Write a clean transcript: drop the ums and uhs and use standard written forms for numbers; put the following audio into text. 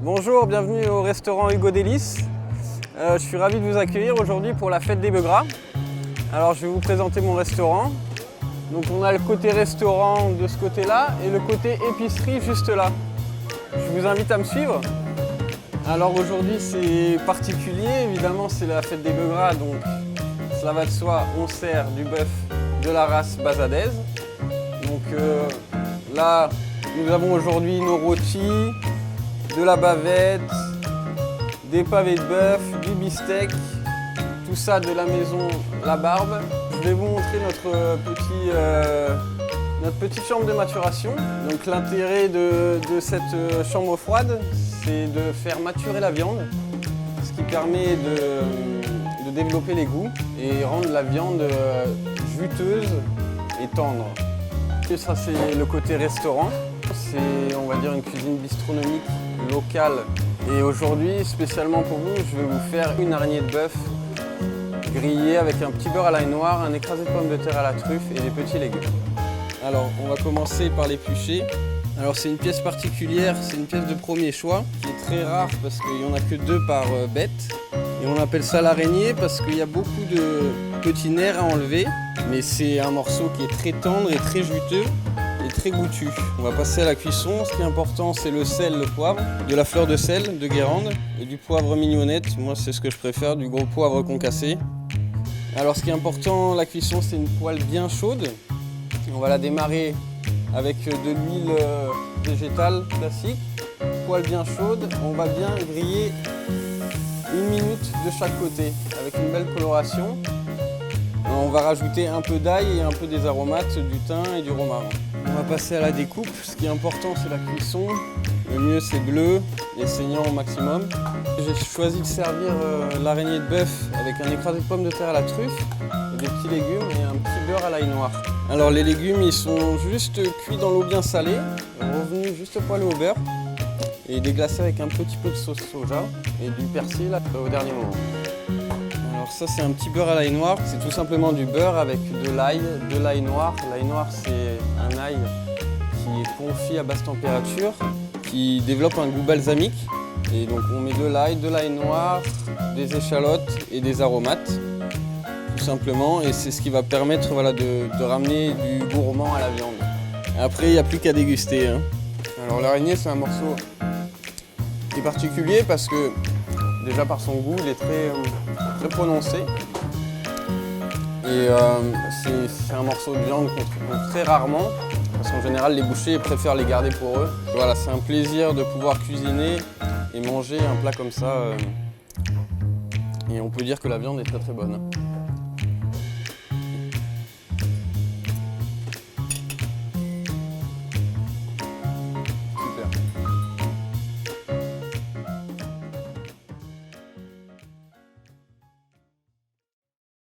Bonjour, bienvenue au restaurant Hugo Délices. Je suis ravi de vous accueillir aujourd'hui pour la fête des bœufs gras. Alors je vais vous présenter mon restaurant. Donc on a le côté restaurant de ce côté-là et le côté épicerie juste là. Je vous invite à me suivre. Alors aujourd'hui c'est particulier, évidemment c'est la fête des bœufs gras, donc cela va de soi, on sert du bœuf de la race basadaise. Donc là nous avons aujourd'hui nos rôtis, de la bavette, des pavés de bœuf, du beefsteak, tout ça de la maison La Barbe. Je vais vous montrer notre petite chambre de maturation. Donc l'intérêt de cette chambre froide, c'est de faire maturer la viande, ce qui permet de développer les goûts et rendre la viande juteuse et tendre. Et ça c'est le côté restaurant. C'est, on va dire, une cuisine bistronomique locale. Et aujourd'hui, spécialement pour vous, je vais vous faire une araignée de bœuf grillée avec un petit beurre à l'ail noir, un écrasé de pommes de terre à la truffe et des petits légumes. Alors, on va commencer par l'éplucher. Alors, c'est une pièce particulière, c'est une pièce de premier choix, qui est très rare parce qu'il n'y en a que 2 par bête. Et on appelle ça l'araignée parce qu'il y a beaucoup de petits nerfs à enlever. Mais c'est un morceau qui est très tendre et très juteux. Très goûtu. On va passer à la cuisson. Ce qui est important, c'est le sel, le poivre, de la fleur de sel de Guérande et du poivre mignonnette. Moi, c'est ce que je préfère, du gros poivre concassé. Alors, ce qui est important, la cuisson, c'est une poêle bien chaude. On va la démarrer avec de l'huile végétale classique. Poêle bien chaude. On va bien griller 1 minute de chaque côté avec une belle coloration. On va rajouter un peu d'ail et un peu des aromates, du thym et du romarin. On va passer à la découpe. Ce qui est important, c'est la cuisson. Le mieux, c'est bleu et saignant au maximum. J'ai choisi de servir l'araignée de bœuf avec un écrasé de pommes de terre à la truffe, des petits légumes et un petit beurre à l'ail noir. Alors les légumes, ils sont juste cuits dans l'eau bien salée, revenus juste poêlés au beurre et déglacés avec un petit peu de sauce soja et du persil au dernier moment. Alors ça, c'est un petit beurre à l'ail noir. C'est tout simplement du beurre avec de l'ail noir. L'ail noir, c'est un ail qui est confit à basse température, qui développe un goût balsamique. Et donc on met de l'ail noir, des échalotes et des aromates, tout simplement. Et c'est ce qui va permettre, voilà, de ramener du gourmand à la viande. Après, il n'y a plus qu'à déguster, hein. Alors l'araignée, c'est un morceau qui est particulier parce que déjà par son goût, il est très prononcé. Et c'est un morceau de viande qu'on trouve très rarement, parce qu'en général les bouchers préfèrent les garder pour eux. Voilà, c'est un plaisir de pouvoir cuisiner et manger un plat comme ça. Et on peut dire que la viande est très très bonne.